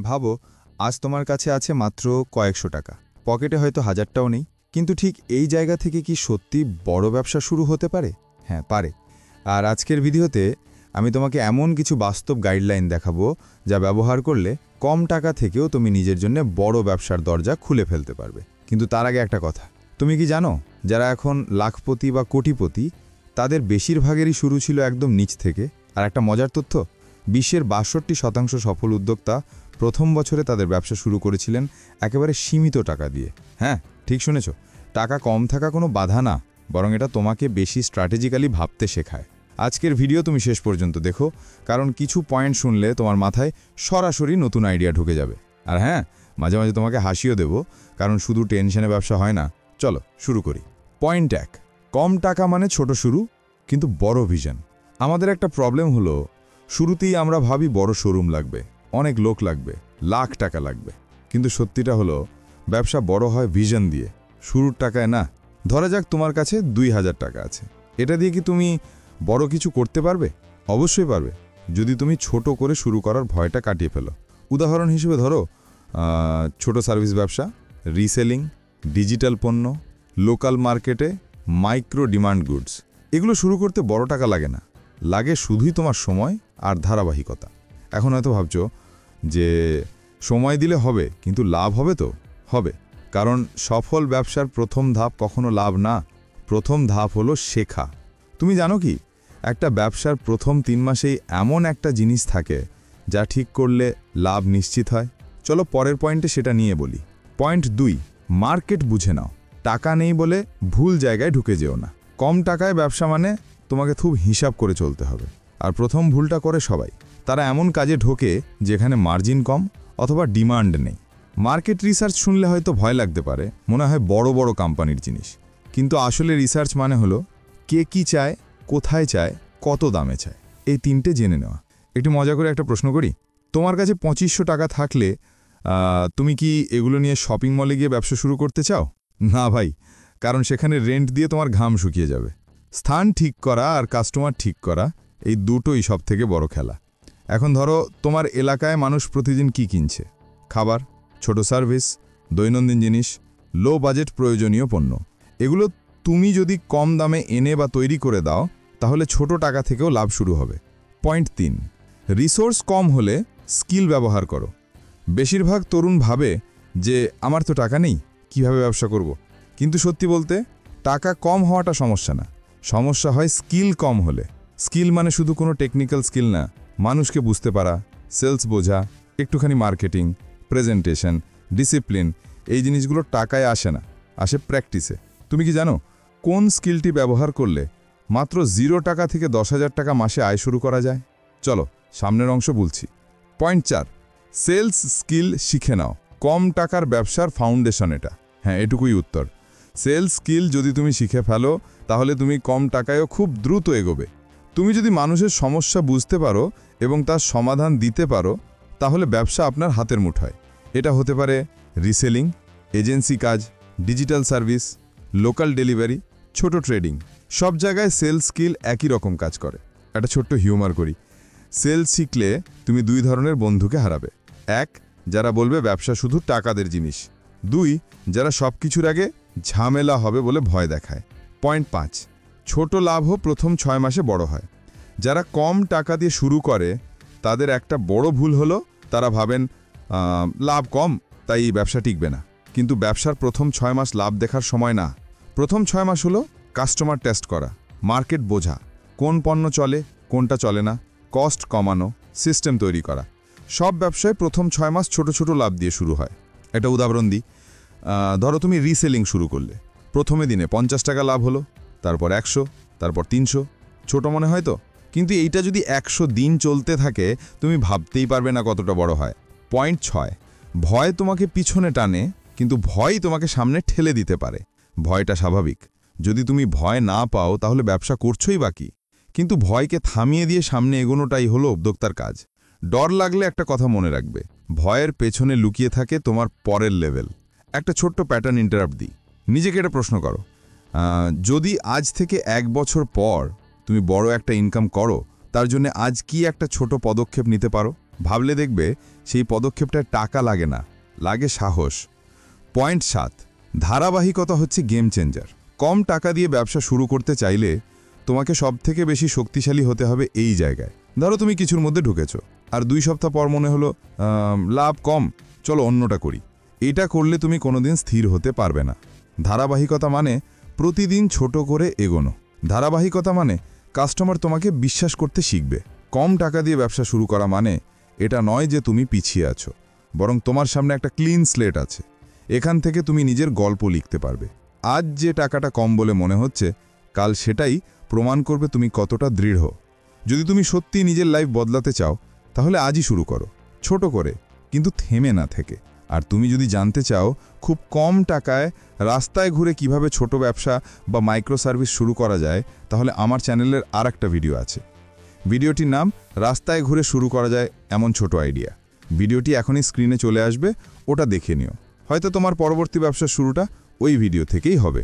ভাবো আজ তোমার কাছে আছে মাত্র কয়েকশো টাকা, পকেটে হয়তো হাজারটাও নেই, কিন্তু ঠিক এই জায়গা থেকে কি সত্যি বড় ব্যবসা শুরু হতে পারে? হ্যাঁ, পারে। আর আজকের ভিডিওতে আমি তোমাকে এমন কিছু বাস্তব গাইডলাইন দেখাবো যা ব্যবহার করলে কম টাকা থেকেও তুমি নিজের জন্য বড় ব্যবসার দরজা খুলে ফেলতে পারবে। কিন্তু তার আগে একটা কথা, তুমি কি জানো যারা এখন লাখপতি বা কোটিপতি তাদের বেশিরভাগেরই শুরু ছিল একদম নিচ থেকে? আর একটা মজার তথ্য, বিশ্বের ৬২% সফল উদ্যোক্তা প্রথম বছরে তাদের ব্যবসা শুরু করেছিলেন একেবারে সীমিত টাকা দিয়ে। হ্যাঁ, ঠিক শুনেছ, টাকা কম থাকা কোনো বাধা না, বরং এটা তোমাকে বেশি স্ট্র্যাটেজিক্যালি ভাবতে শেখায়। আজকের ভিডিও তুমি শেষ পর্যন্ত দেখো, কারণ কিছু পয়েন্ট শুনলে তোমার মাথায় সরাসরি নতুন আইডিয়া ঢুকে যাবে। আর হ্যাঁ, মাঝে মাঝে তোমাকে হাসিও দেব, কারণ শুধু টেনশনে ব্যবসা হয় না। চলো শুরু করি। পয়েন্ট ১, কম টাকা মানে ছোট শুরু কিন্তু বড় ভিশন। আমাদের একটা প্রবলেম হলো, শুরুতেই আমরা ভাবি বড় শোরুম লাগবে, অনেক লোক লাগবে, লাখ টাকা লাগবে। কিন্তু সত্যিটা হলো ব্যবসা বড় হয় ভিশন দিয়ে, শুরুর টাকায় না। ধরা যাক তোমার কাছে ২,০০০ টাকা আছে, এটা দিয়ে কি তুমি বড় কিছু করতে পারবে? অবশ্যই পারবে, যদি তুমি ছোট করে শুরু করার ভয়টা কাটিয়ে ফেলো। উদাহরণ হিসেবে ধরো ছোট সার্ভিস ব্যবসা, রিসেলিং, ডিজিটাল পণ্য, লোকাল মার্কেটে মাইক্রো ডিমান্ড গুডস। এগুলো শুরু করতে বড় টাকা লাগে না, লাগে শুধুই তোমার সময় আর ধারাবাহিকতা। এখন হয়তো ভাবছো যে সময় দিলে হবে, কিন্তু লাভ হবে তো? হবে, কারণ সফল ব্যবসার প্রথম ধাপ কখনো লাভ না, প্রথম ধাপ হলো শেখা। তুমি জানো কি, একটা ব্যবসার প্রথম ৩ মাসেই এমন একটা জিনিস থাকে যা ঠিক করলে লাভ নিশ্চিত হয়। চলো পরের পয়েন্টে সেটা নিয়ে বলি। পয়েন্ট ২, মার্কেট বুঝে নাও। টাকা নেই বলে ভুল জায়গায় ঢুকে যেও না। কম টাকায় ব্যবসা মানে তোমাকে খুব হিসাব করে চলতে হবে। আর প্রথম ভুলটা করে সবাই, তারা এমন কাজে ঢোকে যেখানে মার্জিন কম অথবা ডিমান্ড নেই। মার্কেট রিসার্চ শুনলে হয়তো ভয় লাগতে পারে, মনে হয় বড় বড় কোম্পানির জিনিস, কিন্তু আসলে রিসার্চ মানে হলো কে কি চায়, কোথায় চায়, কত দামে চায়, এই ৩টে জেনে নেওয়া। একটু মজা করে একটা প্রশ্ন করি, তোমার কাছে ২৫০০ টাকা থাকলে তুমি কি এগুলো নিয়ে শপিং মলে গিয়ে ব্যবসা শুরু করতে চাও? না ভাই, কারণ সেখানে রেন্ট দিয়ে তোমার ঘাম শুকিয়ে যাবে। স্থান ঠিক করা আর কাস্টমার ঠিক করা, এই দুটোই সবথেকে বড় খেলা। এখন ধরো তোমার এলাকায় মানুষ প্রতিদিন কি কিনছে? খাবার, ছোট সার্ভিস, দৈনন্দিন জিনিস, লো বাজেট প্রয়োজনীয় পণ্য। এগুলো তুমি যদি কম দামে এনে বা তৈরি করে দাও, তাহলে ছোট টাকা থেকেও লাভ শুরু হবে। পয়েন্ট ৩, রিসোর্স কম হলে স্কিল ব্যবহার করো। বেশিরভাগ তরুণ ভাবে যে আমার তো টাকা নেই, কিভাবে ব্যবসা করব। কিন্তু সত্যি বলতে টাকা কম হওয়াটা সমস্যা না, সমস্যা হয় স্কিল কম হলে। স্কিল মানে শুধু কোনো টেকনিক্যাল স্কিল না, মানুষকে বুঝতে পারা, সেলস বোঝা, একটুখানি মার্কেটিং, প্রেজেন্টেশন, ডিসিপ্লিন। এই জিনিসগুলো টাকায় আসে না, আসে প্র্যাকটিসে। তুমি কি জানো কোন স্কিলটি ব্যবহার করলে মাত্র 0 টাকা থেকে ১০,০০০ টাকা মাসে আয় শুরু করা যায়? চলো সামনের অংশ বলছি। পয়েন্ট ৪, সেলস স্কিল শিখে নাও। কম টাকার ব্যবসার ফাউন্ডেশন এটা। হ্যাঁ, এটুকুই উত্তর। সেলস স্কিল যদি তুমি শিখে ফেলো, তাহলে তুমি কম টাকায়ও খুব দ্রুত এগোবে। তুমি যদি মানুষের সমস্যা বুঝতে পারো এবং তার সমাধান দিতে পারো, তাহলে ব্যবসা আপনার হাতের মুঠোয়। এটা হতে পারে রিসেলিং, এজেন্সি কাজ, ডিজিটাল সার্ভিস, লোকাল ডেলিভারি, ছোট ট্রেডিং। সব জায়গায় সেলস স্কিল একই রকম কাজ করে। একটা ছোট্ট হিউমার করি, সেলস শিখলে তুমি 2 ধরনের বন্ধুকে হারাবে। ১, যারা বলবে ব্যবসা শুধু টাকাদের জিনিস। ২, যারা সব কিছুর আগে ঝামেলা হবে বলে ভয় দেখায়। পয়েন্ট ৫, ছোট লাভও প্রথম ৬ মাসে বড় হয়। যারা কম টাকা দিয়ে শুরু করে তাদের একটা বড় ভুল হলো, তারা ভাবেন লাভ কম তাই এই ব্যবসা টিকবে না। কিন্তু ব্যবসার প্রথম ৬ মাস লাভ দেখার সময় না। প্রথম ৬ মাস হলো কাস্টমার টেস্ট করা, মার্কেট বোঝা, কোন পণ্য চলে কোনটা চলে না, কস্ট কমানো, সিস্টেম তৈরি করা। সব ব্যবসায় প্রথম ৬ মাস ছোট ছোট লাভ দিয়ে শুরু হয়। একটা উদাহরণ দিই, ধরো তুমি রিসেলিং শুরু করলে, প্রথমে দিনে ৫০ টাকা লাভ হলো, তারপর ১০০, তারপর ৩০০। ছোট মনে হয় তো, কিন্তু এইটা যদি ১০০ দিন চলতে থাকে, তুমি ভাবতেই পারবে না কতটা বড় হয়। পয়েন্ট ৬, ভয় তোমাকে পিছনে টানে, কিন্তু ভয় তোমাকে সামনে ঠেলে দিতে পারে। ভয়টা স্বাভাবিক, যদি তুমি ভয় না পাও তাহলে ব্যবসা করছোই বাকি। কিন্তু ভয়কে থামিয়ে দিয়ে সামনে এগোনোটাই হলো উদ্যোক্তার কাজ। ডর লাগলে একটা কথা মনে রাখবে, ভয়ের পেছনে লুকিয়ে থাকে তোমার পরের লেভেল। একটা ছোট্ট প্যাটার্ন ইন্টারাপ্ট দিই, নিজেকে একটা প্রশ্ন করো, যদি আজ থেকে ১ বছর পর তুমি বড় একটা ইনকাম করো, তার জন্য আজ কি একটা ছোট পদক্ষেপ নিতে পারো? ভাবলে দেখবে সেই পদক্ষেপটায় টাকা লাগে না, লাগে সাহস। পয়েন্ট 7, ধারাবাহিকতা হচ্ছে গেম চেঞ্জার। কম টাকা দিয়ে ব্যবসা শুরু করতে চাইলে তোমাকে সবথেকে বেশি শক্তিশালী হতে হবে এই জায়গায়। ধরো তুমি কিছুর মধ্যে ঢুকেছো, আর 2 সপ্তাহ পর মনে হলো লাভ কম, চলো অন্যটা করি। এটা করলে তুমি কোনোদিন স্থির হতে পারবে না। ধারাবাহিকতা মানে প্রতিদিন ছোট করে এগোনো। ধারাবাহিকতা মানে কাস্টমার তোমাকে বিশ্বাস করতে শিখবে। কম টাকা দিয়ে ব্যবসা শুরু করা মানে এটা নয় যে তুমি পিছিয়ে আছো, বরং তোমার সামনে একটা ক্লিন স্লেট আছে। এখান থেকে তুমি নিজের গল্প লিখতে পারবে। আজ যে টাকাটা কম বলে মনে হচ্ছে, কাল সেটাই প্রমাণ করবে তুমি কতটা দৃঢ়। যদি তুমি সত্যি নিজের লাইফ বদলাতে চাও, তাহলে আজই শুরু করো, ছোট করে, কিন্তু থেমে না থেকে। আর তুমি যদি জানতে চাও খুব কম টাকায় রাস্তায় ঘুরে কিভাবে ছোট ব্যবসা বা মাইক্রো সার্ভিস শুরু করা যায়, তাহলে আমার চ্যানেলের আরেকটা ভিডিও আছে। ভিডিওটির নাম রাস্তায় ঘুরে শুরু করা যায় এমন ছোট আইডিয়া। ভিডিওটি এখনই স্ক্রিনে চলে আসবে, ওটা দেখে নিও। হয়তো তোমার পরবর্তী ব্যবসার শুরুটা ওই ভিডিও থেকেই হবে।